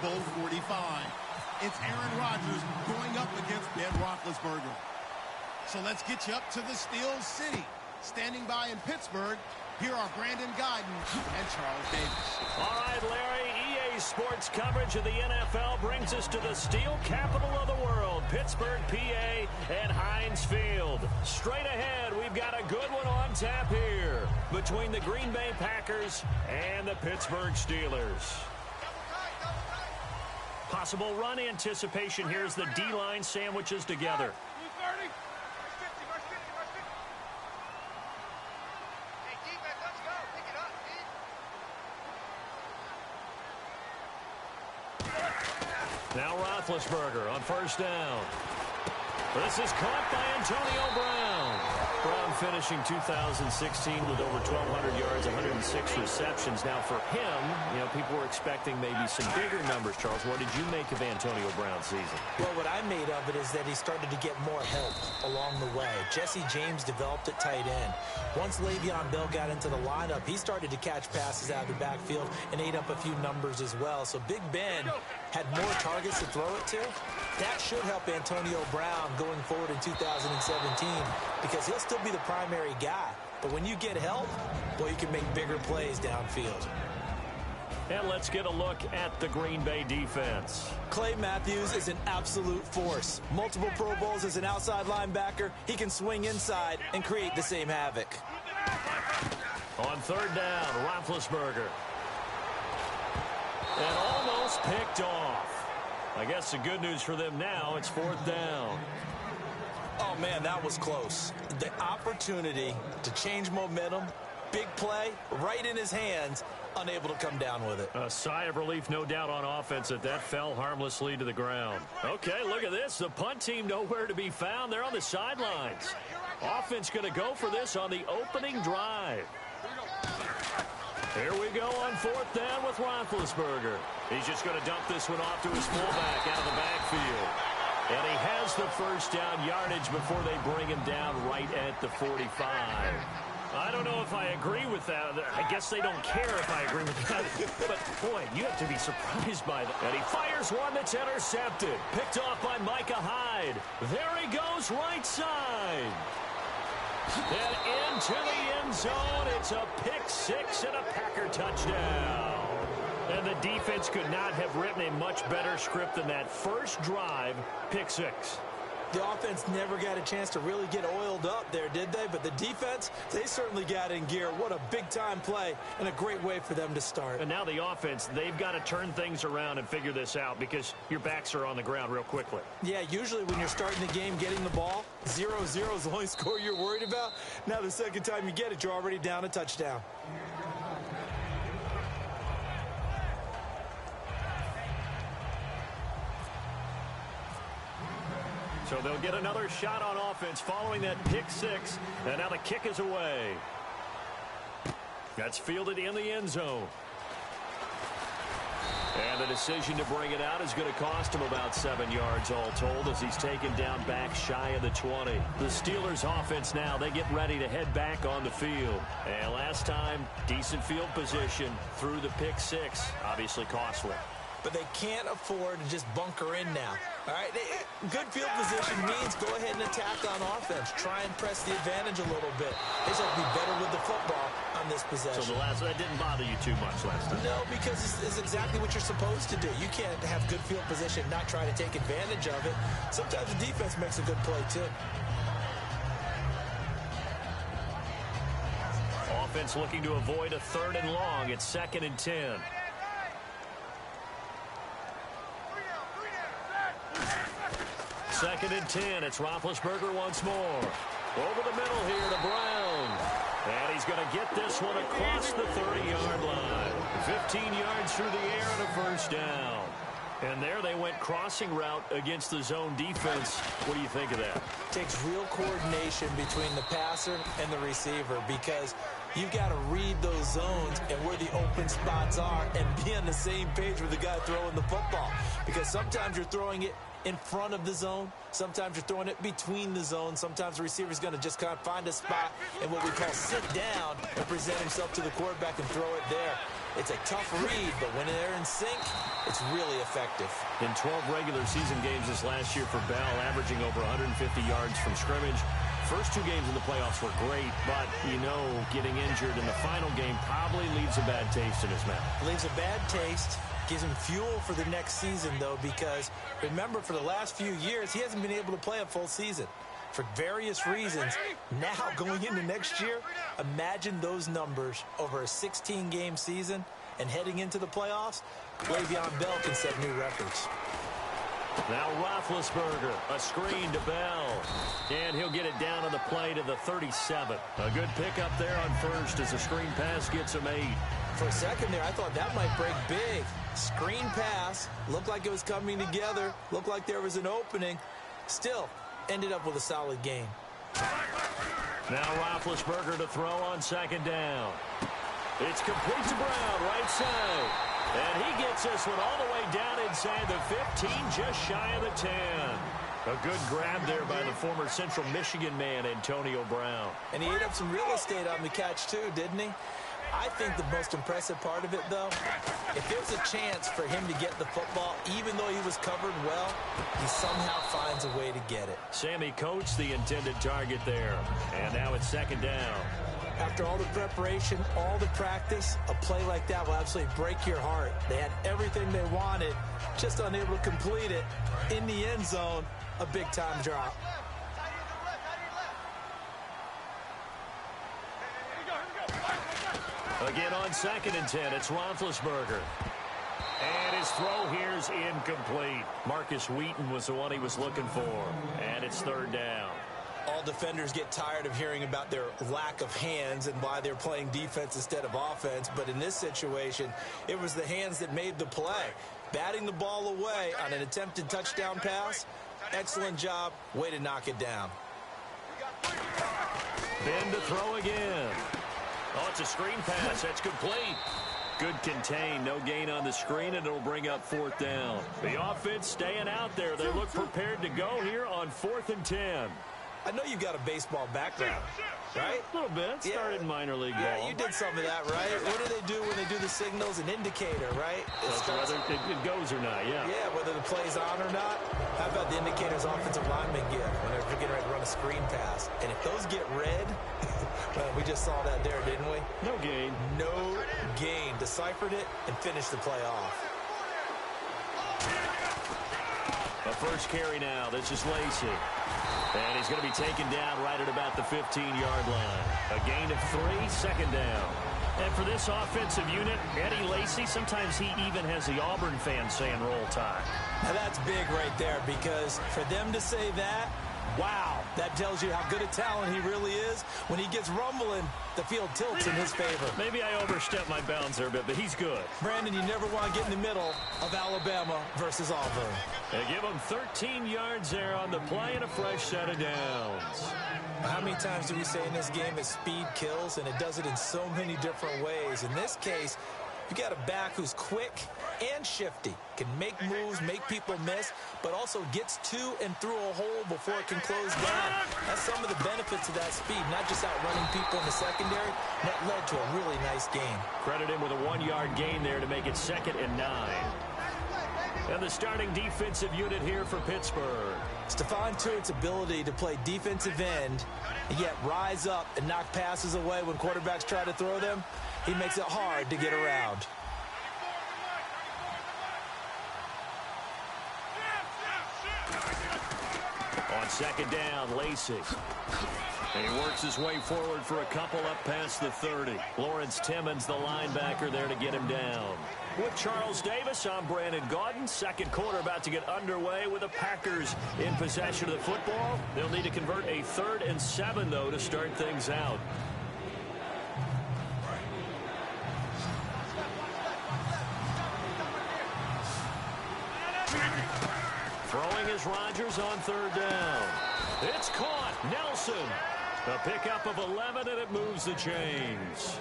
Bowl 45. It's Aaron Rodgers going up against Ben Roethlisberger. So let's get you up to the Steel City. Standing by in Pittsburgh, here are Brandon Gaudin and Charles Davis. All right, Larry, EA Sports coverage of the NFL brings us to the steel capital of the world, Pittsburgh, PA, and Heinz Field. Straight ahead, we've got a good one on tap here between the Green Bay Packers and the Pittsburgh Steelers. Possible run anticipation here as the D-line sandwiches together. Now Roethlisberger on first down. This is caught by Antonio Brown. Brown finishing 2016 with over 1,200 yards, 106 receptions. Now for him, people were expecting maybe some bigger numbers. Charles, what did you make of Antonio Brown's season? Well, what I made of it is that he started to get more help along the way. Jesse James developed at tight end. Once Le'Veon Bell got into the lineup, he started to catch passes out of the backfield and ate up a few numbers as well. So Big Ben had more targets to throw it to. That should help Antonio Brown going forward in 2017 because he'll still be the primary guy. But when you get help, well, you can make bigger plays downfield. And let's get a look at the Green Bay defense. Clay Matthews is an absolute force. Multiple Pro Bowls as an outside linebacker. He can swing inside and create the same havoc. On third down, Roethlisberger. And almost picked off. I guess the good news for them now, it's fourth down. Oh, man, that was close. The opportunity to change momentum, big play, right in his hands, unable to come down with it. A sigh of relief, no doubt, on offense that fell harmlessly to the ground. Okay, look at this. The punt team nowhere to be found. They're on the sidelines. Offense going to go for this on the opening drive. Here we go on fourth down with Roethlisberger. He's just going to dump this one off to his fullback out of the backfield. And he has the first down yardage before they bring him down right at the 45. I don't know if I agree with that. I guess they don't care if I agree with that. But, boy, you have to be surprised by that. And he fires one that's intercepted. Picked off by Micah Hyde. There he goes, right side. And into the end zone. It's a pick six and a Packer touchdown. And the defense could not have written a much better script than that first drive, pick six. The offense never got a chance to really get oiled up there, did they? But the defense, they certainly got in gear. What a big-time play and a great way for them to start. And now the offense, they've got to turn things around and figure this out because your backs are on the ground real quickly. Yeah, usually when you're starting the game getting the ball, 0-0 is the only score you're worried about. Now the second time you get it, you're already down a touchdown. So they'll get another shot on offense following that pick six. And now the kick is away. That's fielded in the end zone. And the decision to bring it out is going to cost him about 7 yards all told as he's taken down back shy of the 20. The Steelers offense now, they get ready to head back on the field. And last time, decent field position through the pick six. Obviously costly. But they can't afford to just bunker in now. All right, good field position means go ahead and attack on offense. Try and press the advantage a little bit. They just have to be better with the football on this possession. So that didn't bother you too much last time? No, because it's exactly what you're supposed to do. You can't have good field position, not try to take advantage of it. Sometimes the defense makes a good play, too. Offense looking to avoid a third and long. It's 2nd and 10. Second and 10. It's Roethlisberger once more. Over the middle here to Brown. And he's going to get this one across the 30-yard line. 15 yards through the air and a first down. And there they went crossing route against the zone defense. What do you think of that? Takes real coordination between the passer and the receiver because you've got to read those zones and where the open spots are and be on the same page with the guy throwing the football. Because sometimes you're throwing it in front of the zone. Sometimes you're throwing it between the zones. Sometimes the receiver's going to just kind of find a spot and what we call sit down and present himself to the quarterback and throw it there. It's a tough read, but when they're in sync, it's really effective. In 12 regular season games this last year for Bell, averaging over 150 yards from scrimmage. First 2 games in the playoffs were great, but, getting injured in the final game probably leaves a bad taste in his mouth. Leaves a bad taste. Gives him fuel for the next season, though, because remember, for the last few years, he hasn't been able to play a full season for various reasons. Now, going into next year, imagine those numbers over a 16-game season and heading into the playoffs. Le'Veon Bell can set new records. Now Roethlisberger, a screen to Bell, and he'll get it down on the play to the 37. A good pickup there on first as the screen pass gets him 8. For a second there, I thought that might break big. Screen pass, looked like it was coming together, looked like there was an opening. Still, ended up with a solid game. Now Roethlisberger to throw on second down. It's complete to Brown, right side. And he gets this one all the way down inside the 15, just shy of the 10. A good grab there by the former Central Michigan man, Antonio Brown. And he ate up some real estate on the catch, too, didn't he? I think the most impressive part of it, though, if there's a chance for him to get the football, even though he was covered well, he somehow finds a way to get it. Sammy Coates, the intended target there. And now it's second down. After all the preparation, all the practice, a play like that will absolutely break your heart. They had everything they wanted, just unable to complete it. In the end zone, a big-time drop. Again on second and 10, it's Roethlisberger. And his throw here's incomplete. Marcus Wheaton was the one he was looking for. And it's third down. All defenders get tired of hearing about their lack of hands and why they're playing defense instead of offense. But in this situation, it was the hands that made the play. Batting the ball away on an attempted touchdown pass. Excellent job. Way to knock it down. Ben to throw again. Oh, it's a screen pass. That's complete. Good contain. No gain on the screen, and it'll bring up fourth down. The offense staying out there. They look prepared to go here on 4th and 10. I know you've got a baseball background, right? A little bit. Started in minor league ball. Yeah, you did some of that, right? What do they do when they do the signals? An indicator, right? Whether it goes or not, yeah. Yeah, whether the play's on or not. How about the indicators offensive linemen give when they're getting ready to run a screen pass? And if those get red, well, we just saw that there, didn't we? No gain. No gain. Deciphered it and finished the play off. A first carry now. This is Lacy. And he's going to be taken down right at about the 15-yard line. A gain of 3, second down. And for this offensive unit, Eddie Lacy, sometimes he even has the Auburn fans saying roll tide. Now that's big right there, because for them to say that, wow, that tells you how good a talent he really is. When he gets rumbling, the field tilts in his favor. Maybe I overstepped my bounds there a bit, but he's good. Brandon, you never want to get in the middle of Alabama versus Auburn. They give him 13 yards there on the play and a fresh set of downs. How many times do we say in this game that speed kills, and it does it in so many different ways? In this case, you got a back who's quick and shifty, can make moves, make people miss, but also gets to and through a hole before it can close down. That's some of the benefits of that speed, not just outrunning people in the secondary. That led to a really nice game. Credit him with a 1-yard gain there to make it 2nd and 9. And the starting defensive unit here for Pittsburgh. Stephon Tuitt's ability to play defensive end and yet rise up and knock passes away when quarterbacks try to throw them, he makes it hard to get around. On second down, Lacy. And he works his way forward for a couple up past the 30. Lawrence Timmons, the linebacker, there to get him down. With Charles Davis, I'm Brandon Gaudin. Second quarter about to get underway with the Packers in possession of the football. They'll need to convert a 3rd and 7, though, to start things out. Throwing is Rodgers on 3rd down. It's caught. Nelson. A pickup of 11, and it moves the chains.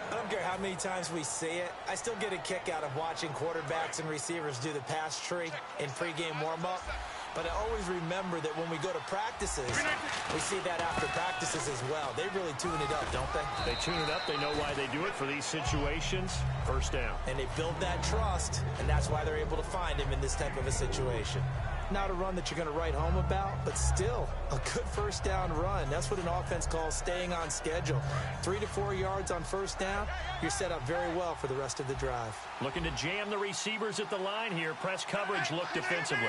I don't care how many times we see it. I still get a kick out of watching quarterbacks and receivers do the pass tree in pregame warm-up. But I always remember that when we go to practices, we see that after practices as well. They really tune it up, don't they? They tune it up. They know why they do it for these situations. First down. And they build that trust, and that's why they're able to find him in this type of a situation. Not a run that you're going to write home about, but still a good first down run. That's what an offense calls staying on schedule. 3 to 4 yards on first down, you're set up very well for the rest of the drive. Looking to jam the receivers at the line here. Press coverage look defensively.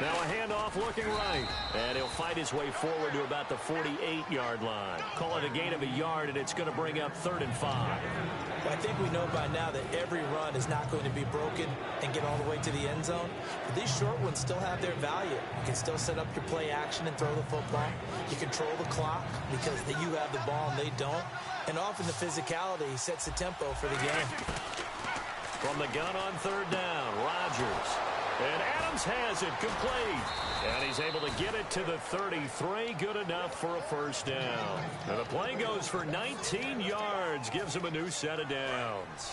Now a handoff looking right. And he'll fight his way forward to about the 48-yard line. Call it a gain of a yard, and it's going to bring up 3rd and 5. I think we know by now that every run is not going to be broken and get all the way to the end zone. But these short ones still have their value. You can still set up your play action and throw the football. You control the clock because you have the ball and they don't. And often the physicality sets the tempo for the game. From the gun on 3rd down, Rodgers. And Adams has it complete. And he's able to get it to the 33. Good enough for a first down. And the play goes for 19 yards. Gives him a new set of downs.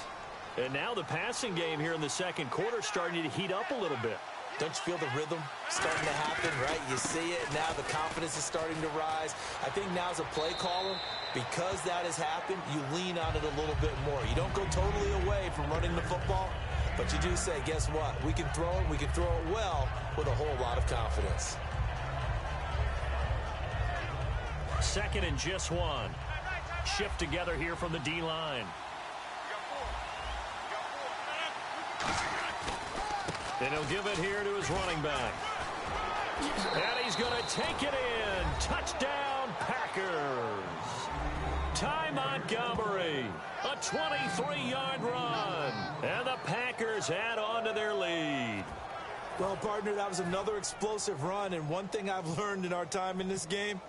And now the passing game here in the second quarter starting to heat up a little bit. Don't you feel the rhythm starting to happen, right? You see it. Now the confidence is starting to rise. I think now as a play caller, because that has happened, you lean on it a little bit more. You don't go totally away from running the football, but you do say, guess what? We can throw it. We can throw it well with a whole lot of confidence. 2nd and just 1. Shift together here from the D-line. And he'll give it here to his running back. And he's going to take it in. Touchdown, Packers. Ty Montgomery, a 23-yard run. And the Packers add on to their lead. Well, partner, that was another explosive run. And one thing I've learned in our time in this game,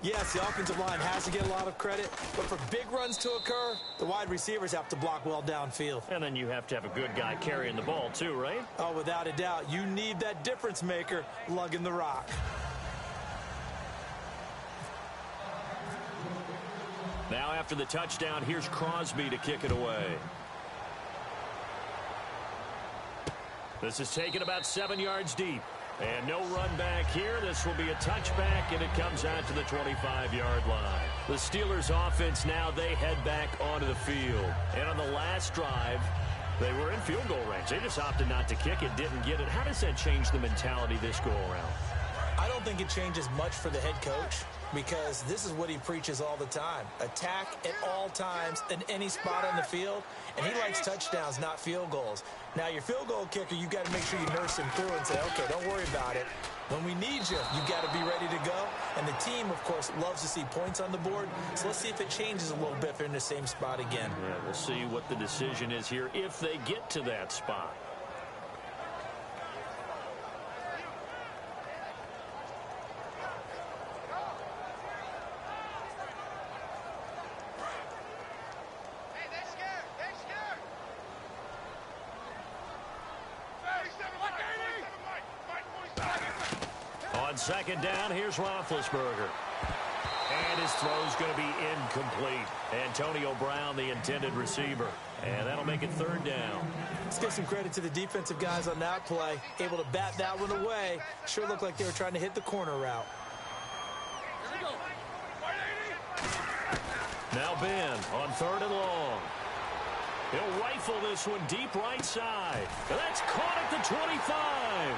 yes, the offensive line has to get a lot of credit, but for big runs to occur, the wide receivers have to block well downfield. And then you have to have a good guy carrying the ball too, right? Oh, without a doubt. You need that difference maker lugging the rock. Now after the touchdown, here's Crosby to kick it away. This is taken about 7 yards deep. And no run back here. This will be a touchback, and it comes out to the 25-yard line. The Steelers' offense now, they head back onto the field. And on the last drive, they were in field goal range. They just opted not to kick it, didn't get it. How does that change the mentality this go-around? I don't think it changes much for the head coach because this is what he preaches all the time. Attack at all times in any spot on the field, and he likes touchdowns, not field goals. Now, your field goal kicker, you got to make sure you nurse him through and say, okay, don't worry about it. When we need you, you got to be ready to go. And the team, of course, loves to see points on the board. So let's see if it changes a little bit if they're in the same spot again. Yeah, we'll see what the decision is here if they get to that spot. Second down, here's Roethlisberger. And his throw's going to be incomplete. Antonio Brown, the intended receiver. And that'll make it 3rd down. Let's give some credit to the defensive guys on that play. Able to bat that one away. Sure looked like they were trying to hit the corner route. Now Ben on 3rd and long. He'll rifle this one deep right side. And that's caught at the 25.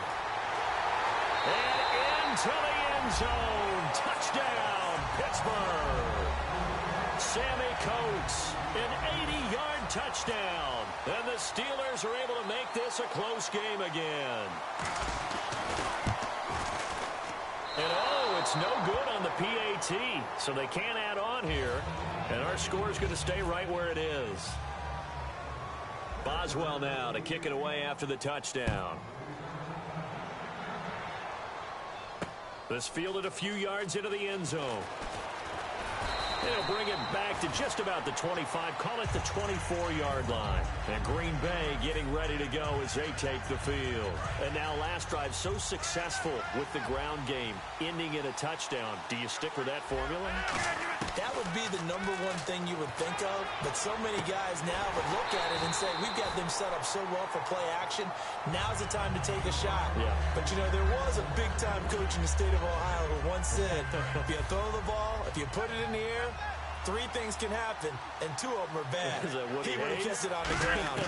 And into the end zone. Touchdown, Pittsburgh. Sammy Coates, an 80-yard touchdown. And the Steelers are able to make this a close game again. And oh, it's no good on the PAT. So they can't add on here. And our score is going to stay right where it is. Boswell now to kick it away after the touchdown. This fielded a few yards into the end zone. And he'll bring it back to just about the 25, call it the 24-yard line. And Green Bay getting ready to go as they take the field. And now last drive so successful with the ground game, ending in a touchdown. Do you stick with that formula? That would be the number one thing you would think of, but so many guys now would look at it and say, we've got them set up so well for play action. Now's the time to take a shot. Yeah. But, you know, there was a big-time coach in the state of Ohio who once said, if you throw the ball, if you put it in the air, 3 things can happen, and 2 of them are bad. He would have kept it on the ground.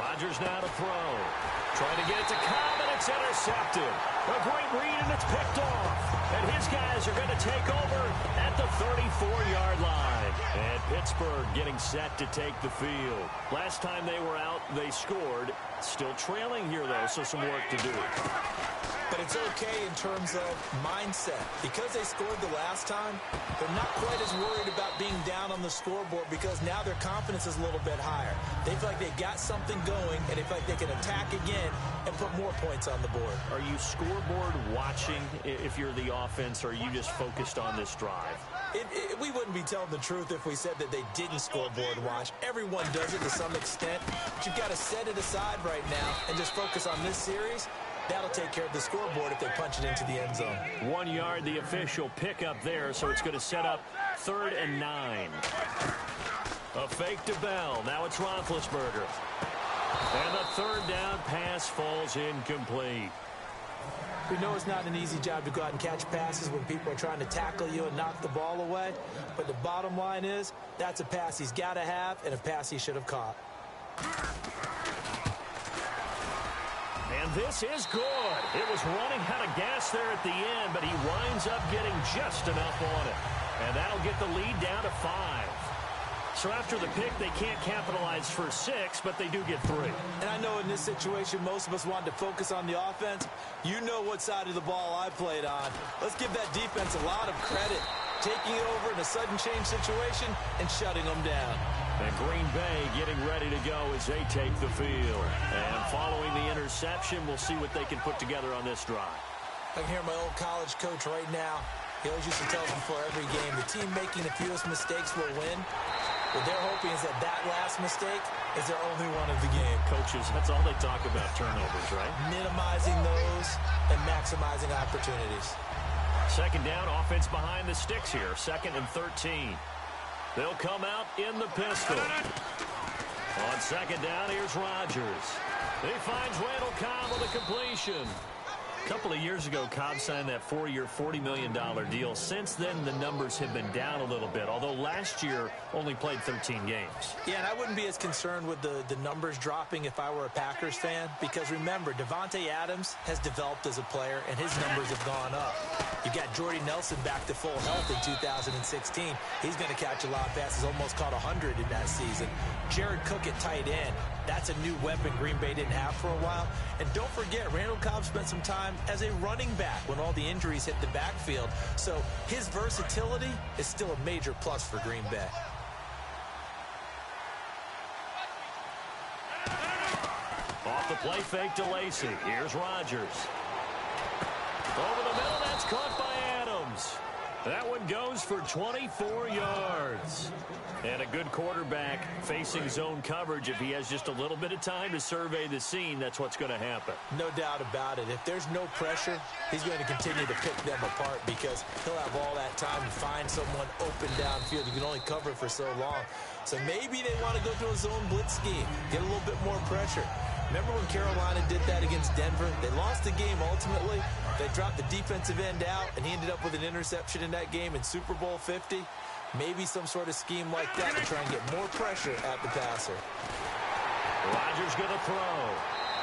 Rodgers now to throw. Trying to get it to Cobb, and it's intercepted. A great read, and it's picked off. And his guys are going to take over at the 34-yard line. And Pittsburgh getting set to take the field. Last time they were out, they scored. Still trailing here, though, so some work to do. But it's okay in terms of mindset. Because they scored the last time, they're not quite as worried about being down on the scoreboard because now their confidence is a little bit higher. They feel like they've got something going, and they feel like they can attack again and put more points on the board. Are you scoreboard watching if you're the offense, or are you just focused on this drive? We wouldn't be telling the truth if we said that they didn't scoreboard watch. Everyone does it to some extent. But you've got to set it aside right now and just focus on this series. That'll take care of the scoreboard if they punch it into the end zone. 1 yard, the official pickup there, so it's going to set up 3rd and 9. A fake to Bell. Now it's Roethlisberger. And the 3rd down pass falls incomplete. We know it's not an easy job to go out and catch passes when people are trying to tackle you and knock the ball away. But the bottom line is, that's a pass he's got to have and a pass he should have caught. And this is good. It was running out of gas there at the end, but he winds up getting just enough on it. And that'll get the lead down to 5. So after the pick, they can't capitalize for 6, but they do get 3. And I know in this situation, most of us wanted to focus on the offense. You know what side of the ball I played on. Let's give that defense a lot of credit. Taking it over in a sudden change situation and shutting them down. And Green Bay getting ready to go as they take the field. And following the interception, we'll see what they can put together on this drive. I can hear my old college coach right now. He always used to tell us before every game, the team making the fewest mistakes will win. What they're hoping is that that last mistake is their only one of the game. Coaches, that's all they talk about, turnovers, right? Minimizing those and maximizing opportunities. 2nd down, offense behind the sticks here. 2nd and 13. They'll come out in the pistol. On 2nd down, here's Rodgers. He finds Randall Cobb with a completion. A couple of years ago, Cobb signed that 4-year, $40 million deal. Since then, the numbers have been down a little bit, although last year only played 13 games. Yeah, and I wouldn't be as concerned with the numbers dropping if I were a Packers fan, because remember, Davante Adams has developed as a player, and his numbers have gone up. You got Jordy Nelson back to full health in 2016. He's going to catch a lot of passes, almost caught 100 in that season. Jared Cook at tight end. That's a new weapon Green Bay didn't have for a while. And don't forget, Randall Cobb spent some time as a running back when all the injuries hit the backfield. So his versatility is still a major plus for Green Bay. Off the play fake to Lacy. Here's Rodgers. Over the middle, that's caught by Adams. That one goes for 24 yards. And a good quarterback facing zone coverage. If he has just a little bit of time to survey the scene, that's what's going to happen. No doubt about it. If there's no pressure, he's going to continue to pick them apart because he'll have all that time to find someone open downfield. You can only cover it for so long. So maybe they want to go to a zone blitz scheme, get a little bit more pressure. Remember when Carolina did that against Denver? They lost the game ultimately. They dropped the defensive end out, and he ended up with an interception in that game in Super Bowl 50. Maybe some sort of scheme like that to try and get more pressure at the passer. Rodgers going to throw.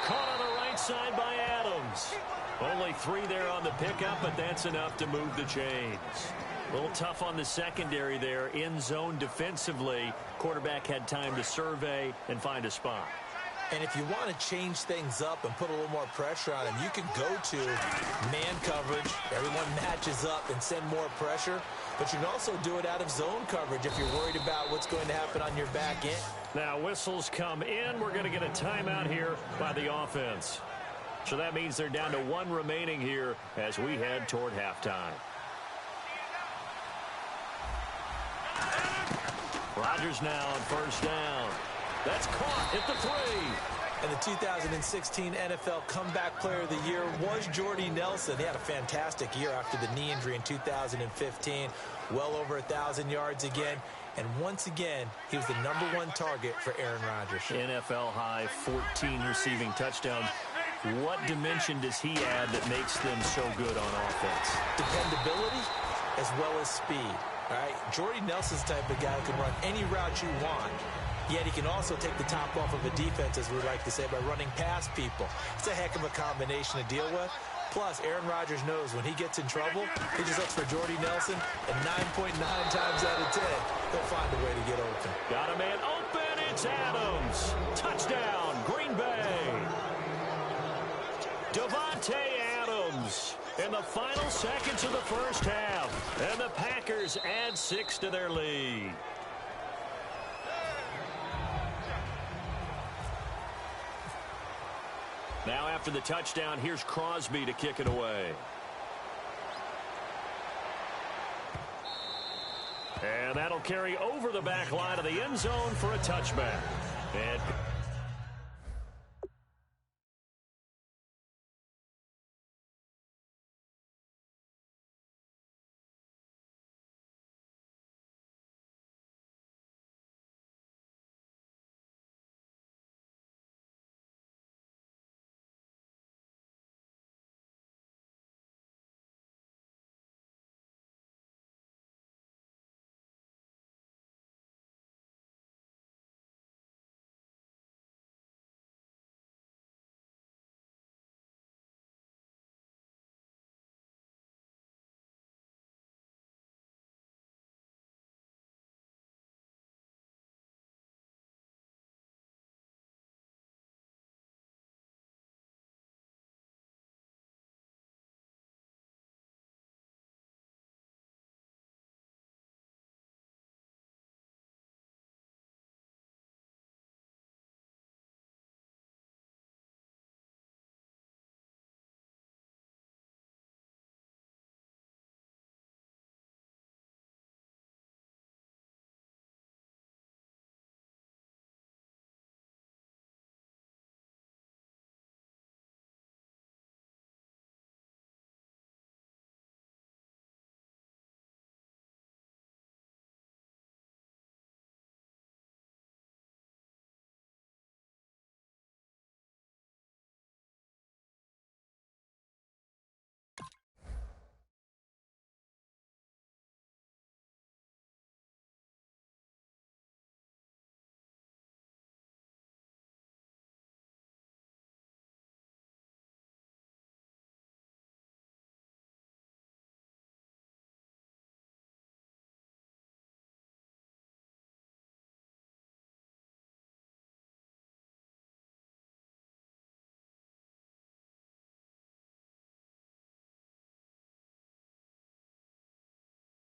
Caught on the right side by Adams. Only 3 there on the pickup, but that's enough to move the chains. A little tough on the secondary there. In zone defensively. Quarterback had time to survey and find a spot. And if you want to change things up and put a little more pressure on him, you can go to man coverage. Everyone matches up and send more pressure. But you can also do it out of zone coverage if you're worried about what's going to happen on your back end. Now whistles come in. We're going to get a timeout here by the offense. So that means they're down to 1 remaining here as we head toward halftime. Rodgers now on first down. That's caught at the 3. And the 2016 NFL Comeback Player of the Year was Jordy Nelson. He had a fantastic year after the knee injury in 2015. Well over 1,000 yards again. And once again, he was the #1 target for Aaron Rodgers. NFL high 14 receiving touchdowns. What dimension does he add that makes them so good on offense? Dependability as well as speed. All right, Jordy Nelson's the type of guy who can run any route you want. Yet he can also take the top off of a defense, as we like to say, by running past people. It's a heck of a combination to deal with. Plus, Aaron Rodgers knows when he gets in trouble, he just looks for Jordy Nelson, and 9.9 times out of 10, he'll find a way to get open. Got a man open. It's Adams. Touchdown, Green Bay. Davante Adams in the final seconds of the first half. And the Packers add 6 to their lead. Now after the touchdown, here's Crosby to kick it away. And that'll carry over the back line of the end zone for a touchback. And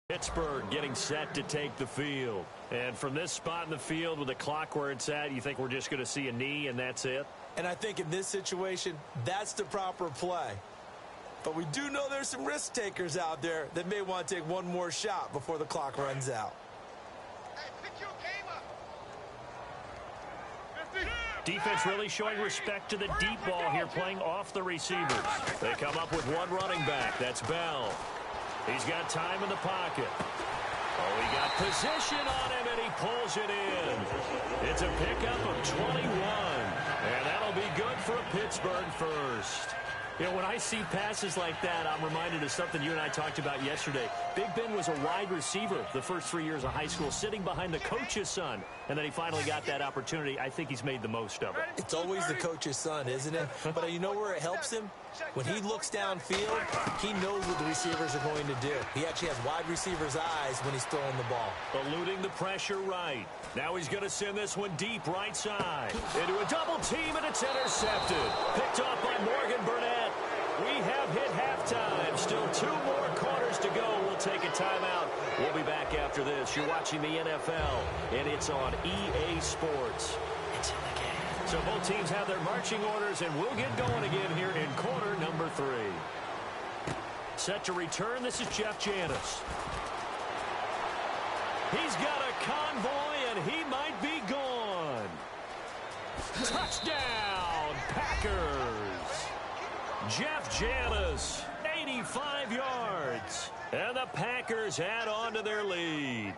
Pittsburgh getting set to take the field. And from this spot in the field with the clock where it's at, you think we're just going to see a knee and that's it? And I think in this situation, that's the proper play. But we do know there's some risk takers out there that may want to take one more shot before the clock runs out. Defense really showing respect to the deep ball here, playing off the receivers. They come up with one running back. That's Bell. He's got time in the pocket. Oh, he got position on him, and he pulls it in. It's a pickup of 21, and that'll be good for a Pittsburgh first. You know, when I see passes like that, I'm reminded of something you and I talked about yesterday. Big Ben was a wide receiver the first 3 years of high school, sitting behind the coach's son, and then he finally got that opportunity. I think he's made the most of it. It's always the coach's son, isn't it? But you know where it helps him? When he looks downfield, he knows what the receivers are going to do. He actually has wide receivers' eyes when he's throwing the ball. Eluding the pressure right. Now he's going to send this one deep right side. Into a double team, and it's intercepted. Picked off by Morgan Burnett. We have hit halftime. Still 2 more quarters to go. We'll take a timeout. We'll be back after this. You're watching the NFL, and it's on EA Sports. It's in the game. So both teams have their marching orders, and we'll get going again here in quarter number 3. Set to return, this is Jeff Janis. He's got a convoy, and and he might be gone. Touchdown, Packers. Jeff Janis, 85 yards. And the Packers add on to their lead.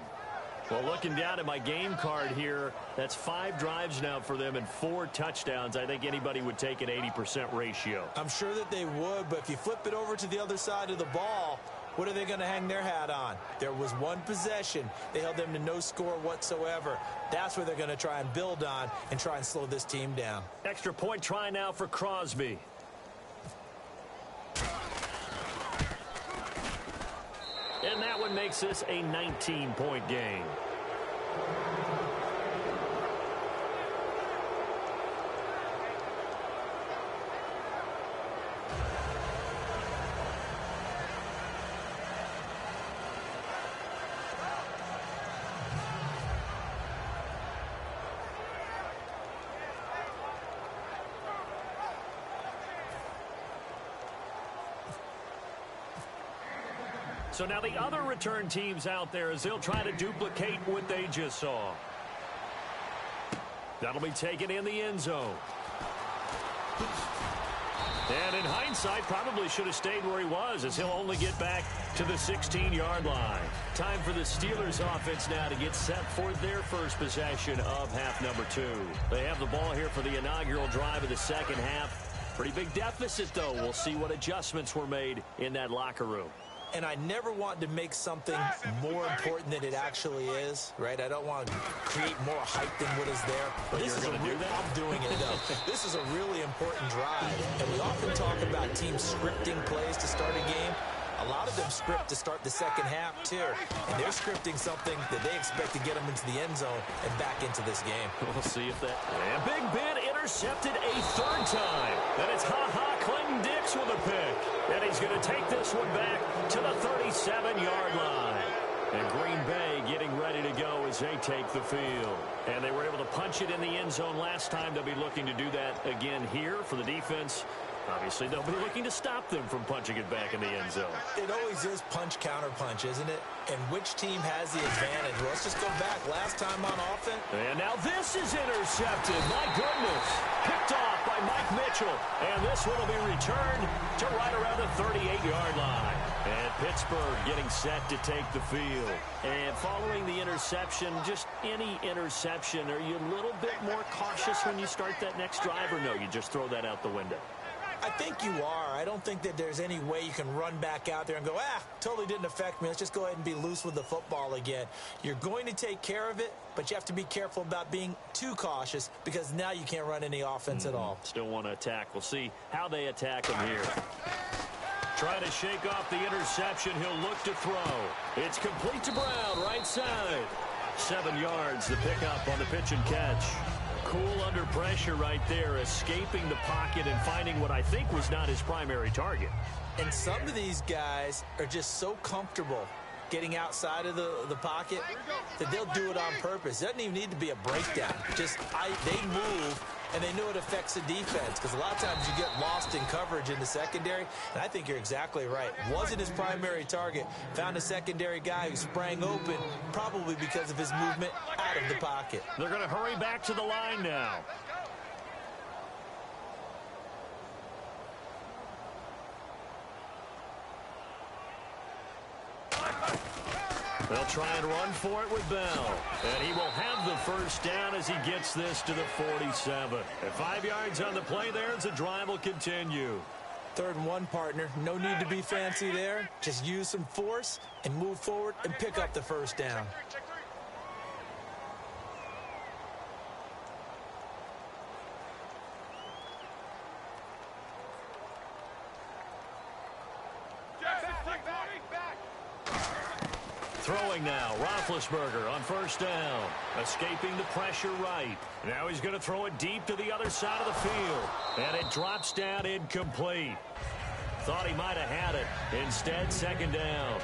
Well, looking down at my game card here, that's 5 drives now for them and 4 touchdowns. I think anybody would take an 80% ratio. I'm sure that they would, but if you flip it over to the other side of the ball, what are they going to hang their hat on? There was one possession. They held them to no score whatsoever. That's where they're going to try and build on and try and slow this team down. Extra point try now for Crosby. And that one makes this a 19-point game. So now the other return teams out there as they'll try to duplicate what they just saw. That'll be taken in the end zone. And in hindsight, probably should have stayed where he was as he'll only get back to the 16-yard line. Time for the Steelers offense now to get set for their first possession of half number 2. They have the ball here for the inaugural drive of the second half. Pretty big deficit, though. We'll see what adjustments were made in that locker room. And I never want to make something more important than it actually is, right? I don't want to create more hype than what is there. But this is I'm doing it, though. This is a really important drive. And we often talk about teams scripting plays to start a game. A lot of them script to start the second half, too. And they're scripting something that they expect to get them into the end zone and back into this game. We'll see if that... And Big Ben intercepted a 3rd time. And it's Clinton Dix with a pick. And he's going to take this one back to the 37-yard line. And Green Bay getting ready to go as they take the field. And they were able to punch it in the end zone last time. They'll be looking to do that again here for the defense. Obviously, they'll be looking to stop them from punching it back in the end zone. It always is punch, counter punch, isn't it? And which team has the advantage? Well, let's just go back. Last time on offense. And now this is intercepted. My goodness. Picked off by Mike Mitchell. And this one will be returned to right around the 38-yard line. And Pittsburgh getting set to take the field. And following the interception, just any interception, are you a little bit more cautious when you start that next drive, or no, you just throw that out the window? I think you are. I don't think that there's any way you can run back out there and go, totally didn't affect me. Let's just go ahead and be loose with the football again. You're going to take care of it, but you have to be careful about being too cautious because now you can't run any offense at all. Still want to attack. We'll see how they attack him here. Trying to shake off the interception. He'll look to throw. It's complete to Brown, right side. 7 yards, the pickup on the pitch and catch. Cool under pressure right there, escaping the pocket and finding what I think was not his primary target. And some of these guys are just so comfortable getting outside of the pocket that they'll do it on purpose. It doesn't even need to be a breakdown. They move, and they know it affects the defense because a lot of times you get lost in coverage in the secondary, and I think you're exactly right. Wasn't his primary target. Found a secondary guy who sprang open, probably because of his movement out of the pocket. They're going to hurry back to the line now. They'll try and run for it with Bell. And he will have the first down as he gets this to the 47. And 5 yards on the play there as the drive will continue. 3rd and 1, partner. No need to be fancy there. Just use some force and move forward and pick up the first down. Throwing now, Roethlisberger on first down. Escaping the pressure right. Now he's going to throw it deep to the other side of the field. And it drops down incomplete. Thought he might have had it. Instead, 2nd down.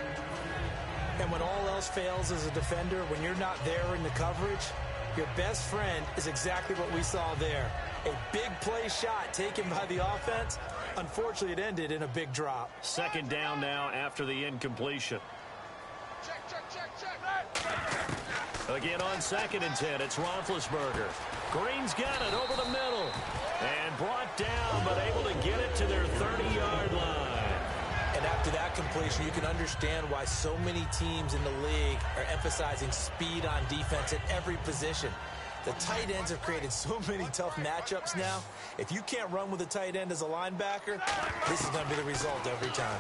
And when all else fails as a defender, when you're not there in the coverage, your best friend is exactly what we saw there. A big play shot taken by the offense. Unfortunately, it ended in a big drop. 2nd down now after the incompletion. Again on 2nd and 10, it's Roethlisberger. Green's got it over the middle. And brought down, but able to get it to their 30-yard line. And after that completion, you can understand why so many teams in the league are emphasizing speed on defense at every position. The tight ends have created so many tough matchups now. If you can't run with a tight end as a linebacker, this is going to be the result every time.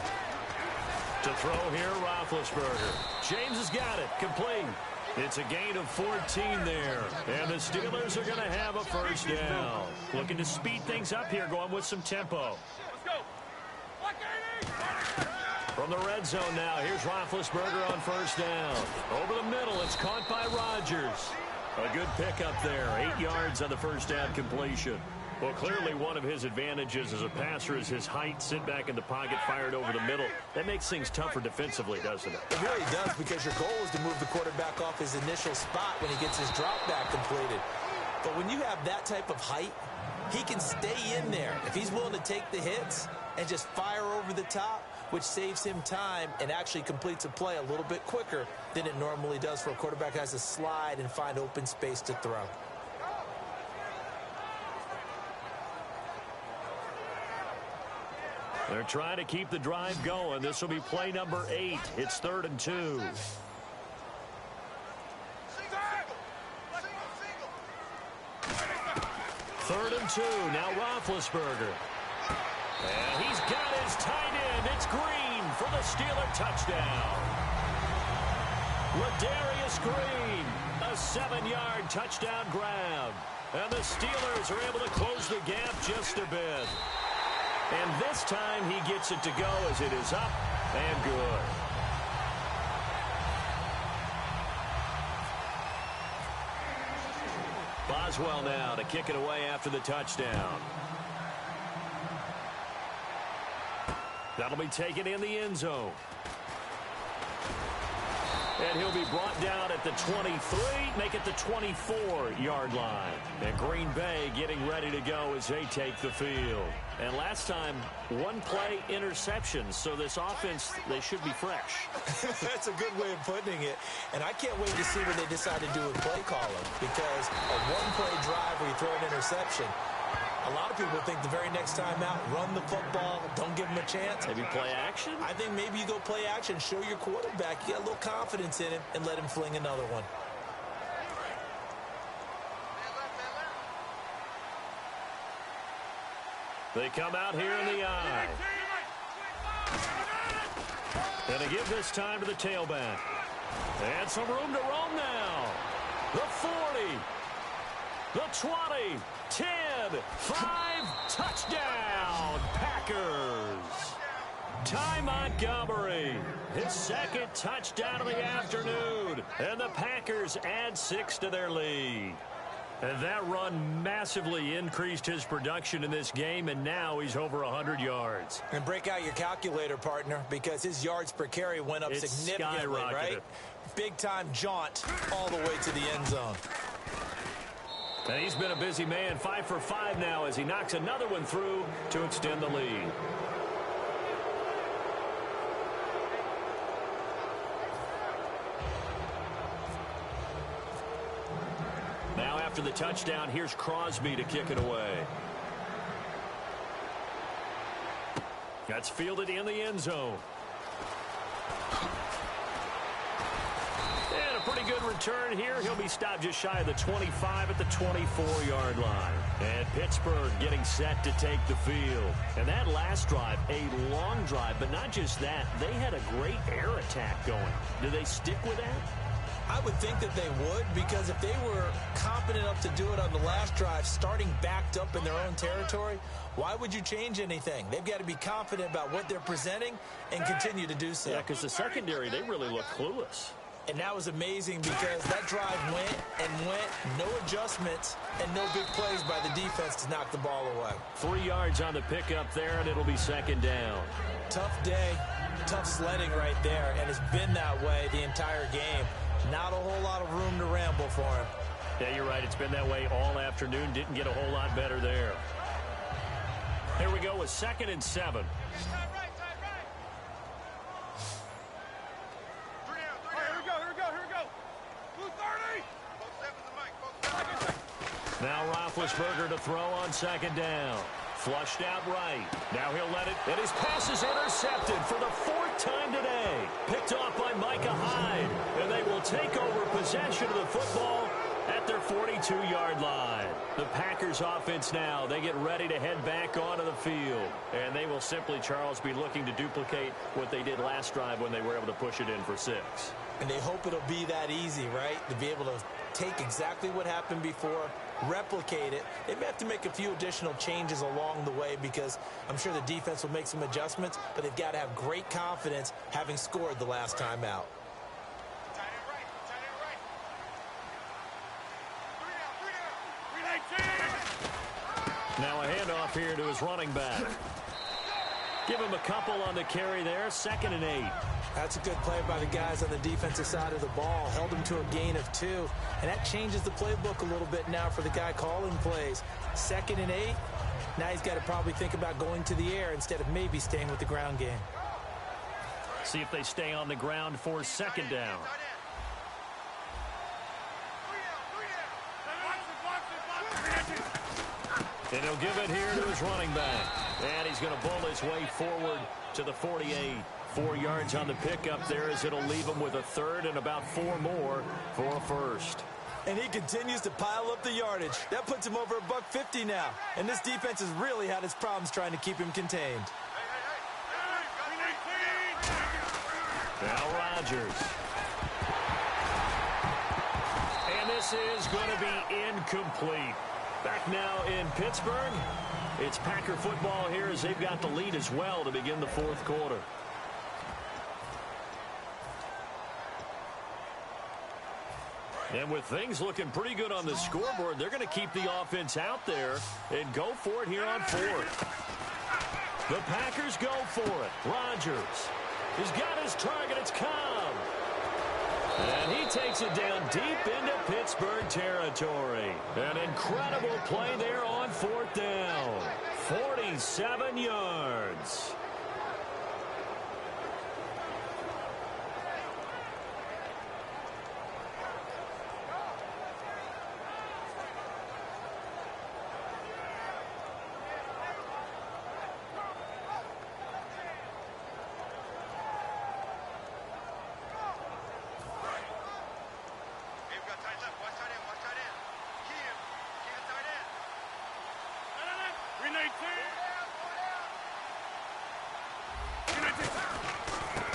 To throw here, Roethlisberger. James has got it. Complete. It's a gain of 14 there. And the Steelers are going to have a first down. Looking to speed things up here, going with some tempo. From the red zone now, here's Roethlisberger on first down. Over the middle, it's caught by Rodgers. A good pickup there, 8 yards on the first down completion. Well, clearly one of his advantages as a passer is his height. Sit back in the pocket, fired over the middle. That makes things tougher defensively, doesn't it? It really does, because your goal is to move the quarterback off his initial spot when he gets his drop back completed. But when you have that type of height, he can stay in there. If he's willing to take the hits and just fire over the top, which saves him time and actually completes a play a little bit quicker than it normally does for a quarterback who has to slide and find open space to throw. They're trying to keep the drive going. This will be play number 8. It's 3rd and 2. 3rd and 2. Now Roethlisberger. And he's got his tight end. It's Green for the Steeler touchdown. Ladarius Green, a 7-yard touchdown grab. And the Steelers are able to close the gap just a bit. And this time he gets it to go as it is up and good. Boswell now to kick it away after the touchdown. That'll be taken in the end zone. And he'll be brought down at the 23, make it the 24-yard line. And Green Bay getting ready to go as they take the field. And last time, 1-play interception. So this offense, they should be fresh. That's a good way of putting it. And I can't wait to see what they decide to do with play calling. Because a 1-play drive where you throw an interception, a lot of people think the very next time out, run the football, don't give him a chance. Maybe play action? I think maybe you go play action, show your quarterback, you got a little confidence in him, and let him fling another one. They come out here in the eye. And they give this time to the tailback. And some room to roam now. The 40. The 20. 10. 5. Touchdown. Packers. Ty Montgomery. His 2nd touchdown of the afternoon. And the Packers add 6 to their lead. And that run massively increased his production in this game, and now he's over 100 yards. And break out your calculator, partner, because his yards per carry went up significantly, right? Big-time jaunt all the way to the end zone. And he's been a busy man, 5 for 5 now as he knocks another one through to extend the lead. Now after the touchdown, here's Crosby to kick it away. That's fielded in the end zone. And a pretty good return here. He'll be stopped just shy of the 25 at the 24-yard line. And Pittsburgh getting set to take the field. And that last drive, a long drive, but not just that. They had a great air attack going. Do they stick with that? I would think that they would, because if they were competent enough to do it on the last drive, starting backed up in their own territory, why would you change anything? They've got to be confident about what they're presenting and continue to do so. Yeah, because the secondary, they really look clueless. And that was amazing because that drive went and went, no adjustments, and no big plays by the defense to knock the ball away. 3 yards on the pickup there, and it'll be 2nd down. Tough day, tough sledding right there, and it's been that way the entire game. Not a whole lot of room to ramble for him. Yeah, you're right. It's been that way all afternoon. Didn't get a whole lot better there. Here we go with 2nd and 7. Here we go. Blue 30. Roethlisberger to throw on second down. Flushed out right. Now he'll let it, and his pass is intercepted for the 4th time today. Picked off by Micah Hyde, and they will take over possession of the football at their 42-yard line. The Packers offense now, they get ready to head back onto the field. And they will simply, Charles, be looking to duplicate what they did last drive when they were able to push it in for 6. And they hope it'll be that easy, right? To be able to take exactly what happened before, replicate it. They may have to make a few additional changes along the way because I'm sure the defense will make some adjustments, but they've got to have great confidence having scored the last time out. Now a handoff here to his running back. Give him a couple on the carry there, 2nd and 8. That's a good play by the guys on the defensive side of the ball. Held him to a gain of 2. And that changes the playbook a little bit now for the guy calling plays. 2nd and 8. Now he's got to probably think about going to the air instead of maybe staying with the ground game. See if they stay on the ground for 2nd down. And he'll give it here to his running back. And he's going to bowl his way forward to the 48. 4 yards on the pickup there as it'll leave him with a 3rd and about 4 more for a 1st. And he continues to pile up the yardage. That puts him over $150 now. And this defense has really had its problems trying to keep him contained. Now Rodgers. And this is going to be incomplete. Back now in Pittsburgh. It's Packer football here as they've got the lead as well to begin the 4th quarter. And with things looking pretty good on the scoreboard, they're going to keep the offense out there and go for it here on 4th. The Packers go for it. Rodgers. He's got his target. It's Cobb. And he takes it down deep into Pittsburgh territory. An incredible play there on 4th down. 47 yards.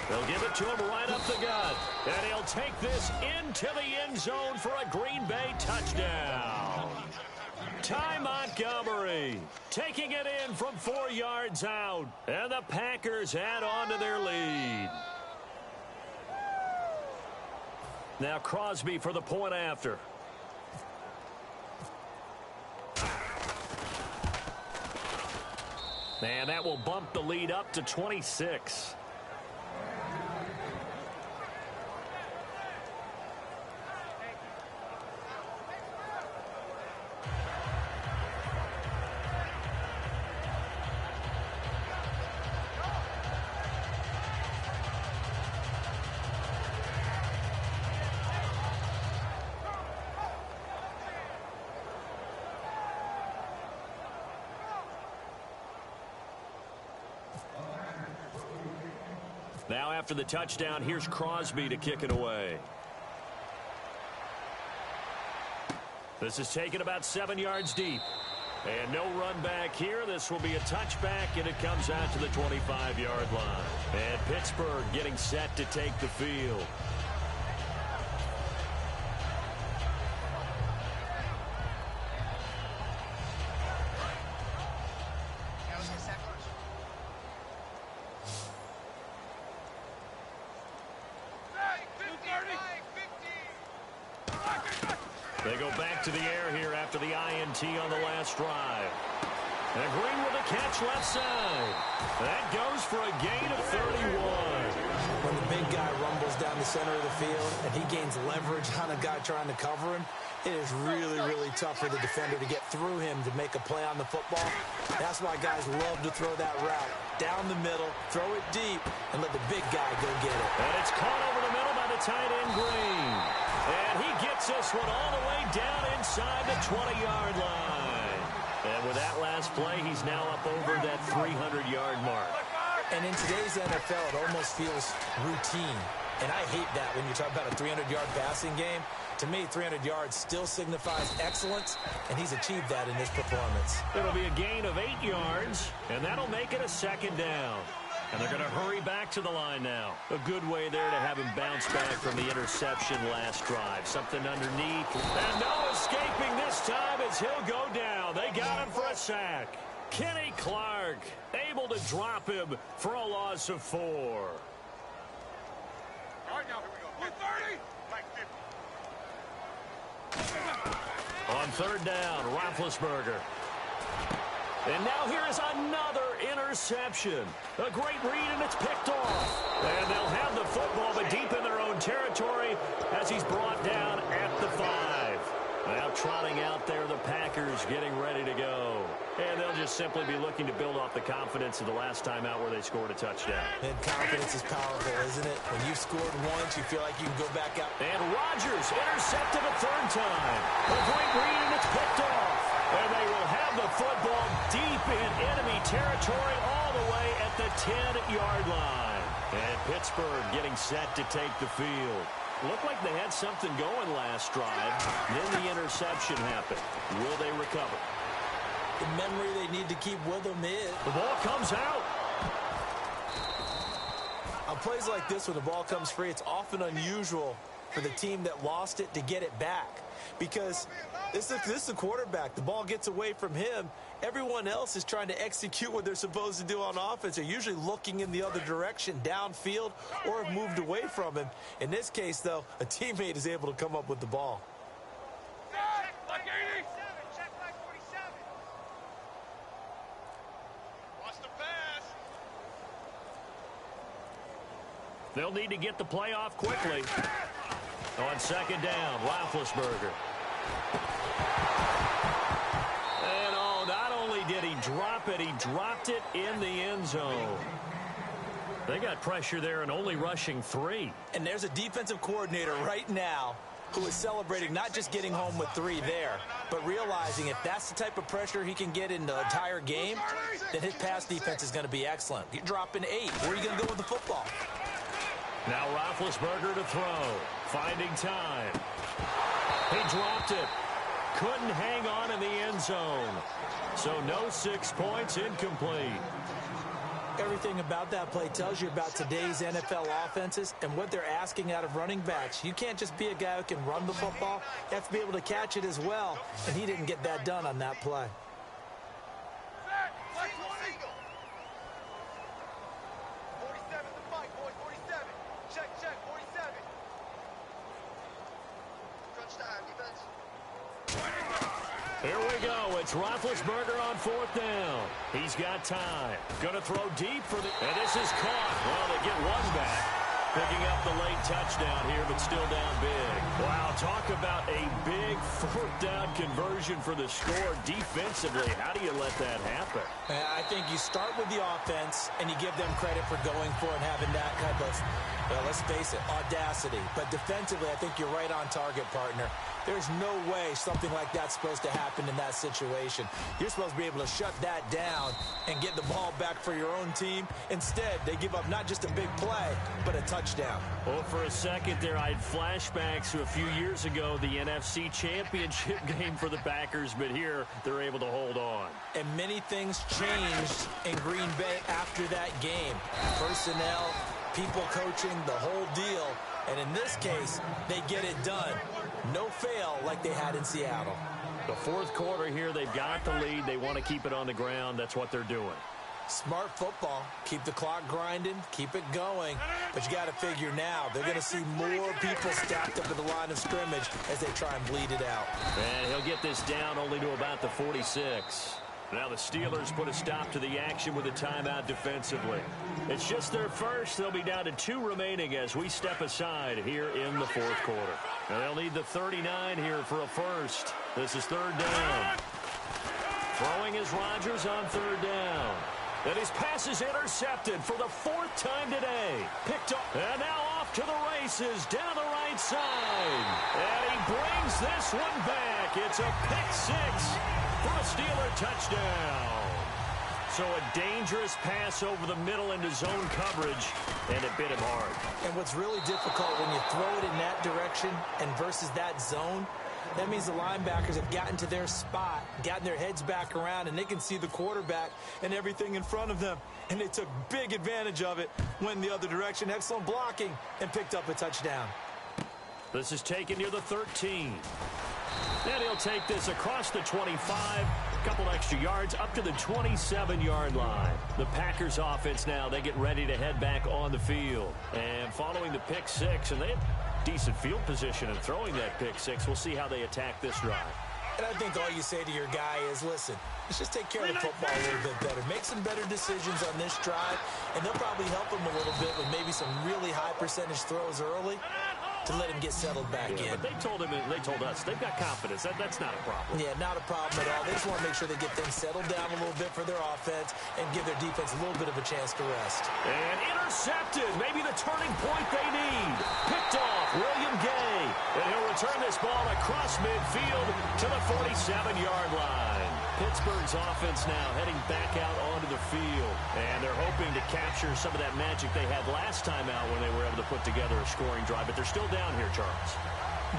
They'll give it to him right up the gut. And he'll take this into the end zone for a Green Bay touchdown. Ty Montgomery taking it in from 4 yards out. And the Packers add on to their lead. Now Crosby for the point after. And that will bump the lead up to 26. Now after the touchdown, here's Crosby to kick it away. This is taken about 7 yards deep. And no run back here. This will be a touchback, and it comes out to the 25-yard line. And Pittsburgh getting set to take the field. They go back to the air here after the INT on the last drive. And Green with a catch left side. That goes for a gain of 31. When the big guy rumbles down the center of the field and he gains leverage on a guy trying to cover him, it is really, really tough for the defender to get through him to make a play on the football. That's why guys love to throw that route. Down the middle, throw it deep, and let the big guy go get it. And it's caught over the middle by the tight end, Green. And he gets this one all the way down inside the 20-yard line. And with that last play, he's now up over that 300-yard mark. And in today's NFL, it almost feels routine. And I hate that when you talk about a 300-yard passing game. To me, 300 yards still signifies excellence, and he's achieved that in this performance. It'll be a gain of 8 yards, and that'll make it a second down. And they're going to hurry back to the line now. A good way there to have him bounce back from the interception last drive. Something underneath. And no escaping this time as he'll go down. They got him for a sack. Kenny Clark able to drop him for a loss of 4. All right, now, here we go. 30. On third down, Roethlisberger. And now here is another interception. A great read, and it's picked off. And they'll have the football, but deep in their own territory as he's brought down at the 5. Now trotting out there, the Packers getting ready to go. And they'll just simply be looking to build off the confidence of the last time out where they scored a touchdown. And confidence is powerful, isn't it? When you've scored once, you feel like you can go back out. And Rodgers intercepted a third time. A great read, and it's picked off. And they will have the football deep in enemy territory all the way at the 10-yard line. And Pittsburgh getting set to take the field. Looked like they had something going last drive. Then the interception happened. Will they recover? The memory they need to keep with them is. The ball comes out. On plays like this, when the ball comes free, it's often unusual for the team that lost it to get it back. Because this is the quarterback. The ball gets away from him. Everyone else is trying to execute what they're supposed to do on offense. They're usually looking in the other direction, downfield, or have moved away from him. In this case, though, a teammate is able to come up with the ball. Like 80. Watch the pass. They'll need to get the play off quickly. On second down, Roethlisberger. And not only did he drop it, he dropped it in the end zone. They got pressure there and only rushing 3. And there's a defensive coordinator right now who is celebrating not just getting home with 3 there, but realizing if that's the type of pressure he can get in the entire game, then his pass defense is going to be excellent. You're dropping 8. Where are you going to go with the football? Now Roethlisberger to throw. Finding time. He dropped it. Couldn't hang on in the end zone. So no 6 points, incomplete. Everything about that play tells you about today's NFL offenses and what they're asking out of running backs. You can't just be a guy who can run the football. You have to be able to catch it as well. And he didn't get that done on that play. Here we go. It's Roethlisberger on fourth down. He's got time. Going to throw deep for the... And this is caught. Well, they get one back. Picking up the late touchdown here, but still down big. Wow, talk about a big fourth down conversion for the score defensively. How do you let that happen? I think you start with the offense, and you give them credit for going for it and having that type of, well, let's face it, audacity. But defensively, I think you're right on target, partner. There's no way something like that's supposed to happen in that situation. You're supposed to be able to shut that down and get the ball back for your own team. Instead, they give up not just a big play, but a touchdown. Well, for a second there, I had flashbacks to a few years ago, the NFC Championship game for the Packers, but here they're able to hold on. And many things changed in Green Bay after that game. Personnel, people coaching, the whole deal. And in this case, they get it done. No fail like they had in Seattle. The fourth quarter here, they've got the lead. They want to keep it on the ground. That's what they're doing. Smart football. Keep the clock grinding. Keep it going. But you got to figure now, they're going to see more people stacked up at the line of scrimmage as they try and bleed it out. And he'll get this down only to about the 46. Now the Steelers put a stop to the action with a timeout defensively. It's just their first. They'll be down to 2 remaining as we step aside here in the fourth quarter. And they'll need the 39 here for a first. This is third down. Throwing is Rodgers on third down. And his pass is intercepted for the 4th time today. Picked up. And now off to the races down the right side. And he brings this one back. It's a pick 6 for a Steeler touchdown. So a dangerous pass over the middle into zone coverage, and it bit him hard. And what's really difficult when you throw it in that direction and versus that zone, that means the linebackers have gotten to their spot, gotten their heads back around, and they can see the quarterback and everything in front of them. And they took big advantage of it, went the other direction, excellent blocking, and picked up a touchdown. This is taken near the 13. And he'll take this across the 25, a couple extra yards up to the 27-yard line. The Packers offense now, they get ready to head back on the field. And following the pick 6, and they had decent field position in throwing that pick 6. We'll see how they attack this drive. And I think all you say to your guy is, listen, let's just take care of the football a little bit better. Make some better decisions on this drive, and they'll probably help him a little bit with maybe some really high percentage throws early to let him get settled back in. But they told us they've got confidence. That's not a problem. Yeah, not a problem at all. They just want to make sure they get things settled down a little bit for their offense and give their defense a little bit of a chance to rest. And intercepted. Maybe the turning point they need. Picked off William Gay. And he'll return this ball across midfield to the 47-yard line. Pittsburgh's offense now heading back out onto the field. And they're hoping to capture some of that magic they had last time out when they were able to put together a scoring drive. But they're still down here, Charles.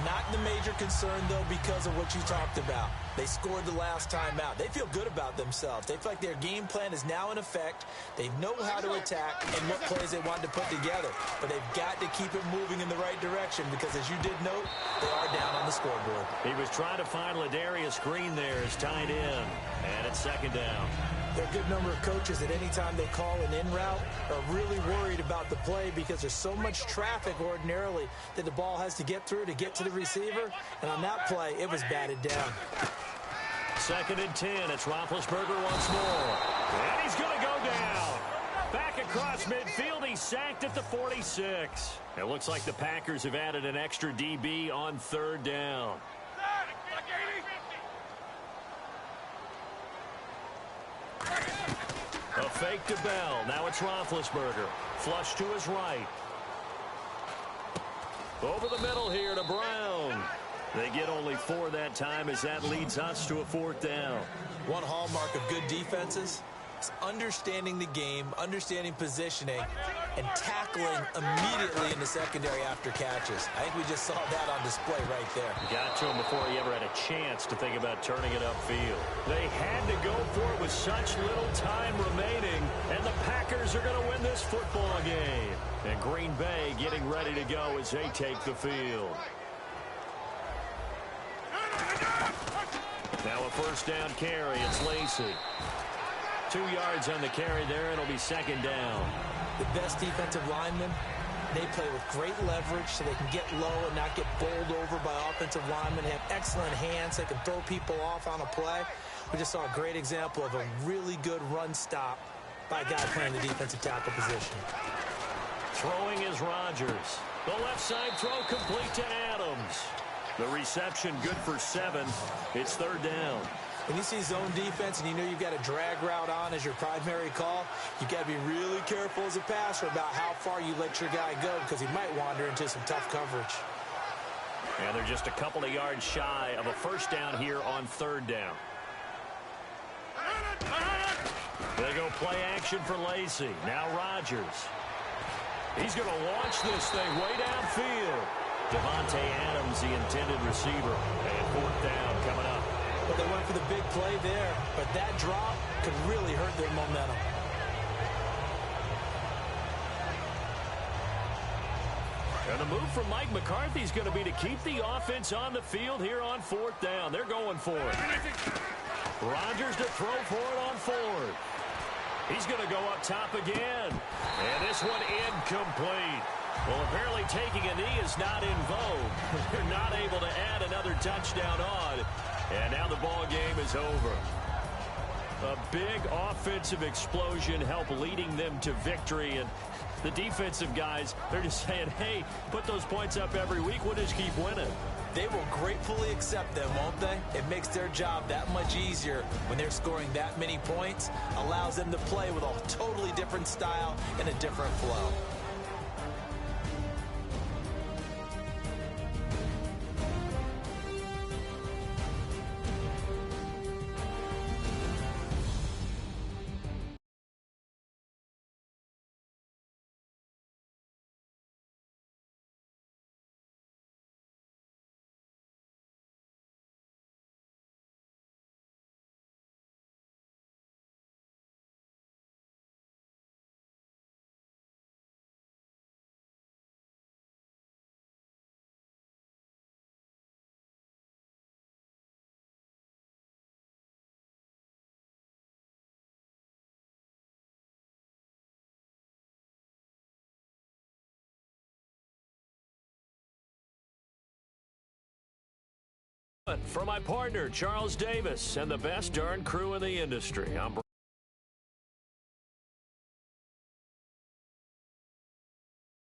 Not the major concern, though, because of what you talked about. They scored the last time out. They feel good about themselves. They feel like their game plan is now in effect. They know how to attack and what plays they want to put together. But they've got to keep it moving in the right direction because, as you did note, they are down on the scoreboard. He was trying to find Ladarius Green there as tight end. And it's 2nd down. There are a good number of coaches that any time they call an in route are really worried about the play because there's so much traffic ordinarily that the ball has to get through to get to the receiver. And on that play, it was batted down. 2nd and 10. It's Roethlisberger once more. And he's going to go down. Back across midfield. He's sacked at the 46. It looks like the Packers have added an extra DB on 3rd down. A fake to Bell. Now it's Roethlisberger. Flush to his right. Over the middle here to Brown. They get only 4 that time as that leads us to a 4th down. One hallmark of good defenses is understanding the game, understanding positioning, and tackling immediately in the secondary after catches. I think we just saw that on display right there. Got to him before he ever had a chance to think about turning it upfield. They had to go for it with such little time remaining, and the Packers are going to win this football game. And Green Bay getting ready to go as they take the field. Now a 1st down carry. It's Lacy. 2 yards on the carry there. It'll be 2nd down. The best defensive linemen, they play with great leverage so they can get low and not get bowled over by offensive linemen. They have excellent hands. They can throw people off on a play. We just saw a great example of a really good run stop by a guy playing the defensive tackle position. Throwing is Rodgers. The left side throw complete to Adams. The reception good for 7. It's 3rd down. When you see zone defense and you know you've got a drag route on as your primary call, you've got to be really careful as a passer about how far you let your guy go because he might wander into some tough coverage. And they're just a couple of yards shy of a 1st down here on 3rd down. They go play action for Lacy. Now Rodgers. He's going to launch this thing way downfield. Devontae Adams, the intended receiver. And 4th down coming up. But they went for the big play there. But that drop could really hurt their momentum. And the move from Mike McCarthy is going to be to keep the offense on the field here on 4th down. They're going for it. Rodgers to throw for it on 4th. He's going to go up top again. And this one incomplete. Well, apparently taking a knee is not in vogue. They're not able to add another touchdown on. And now the ball game is over. A big offensive explosion helped leading them to victory. And the defensive guys, they're just saying, hey, put those points up every week. We'll just keep winning. They will gratefully accept them, won't they? It makes their job that much easier when they're scoring that many points, allows them to play with a totally different style and a different flow. For my partner, Charles Davis, and the best darn crew in the industry, I'm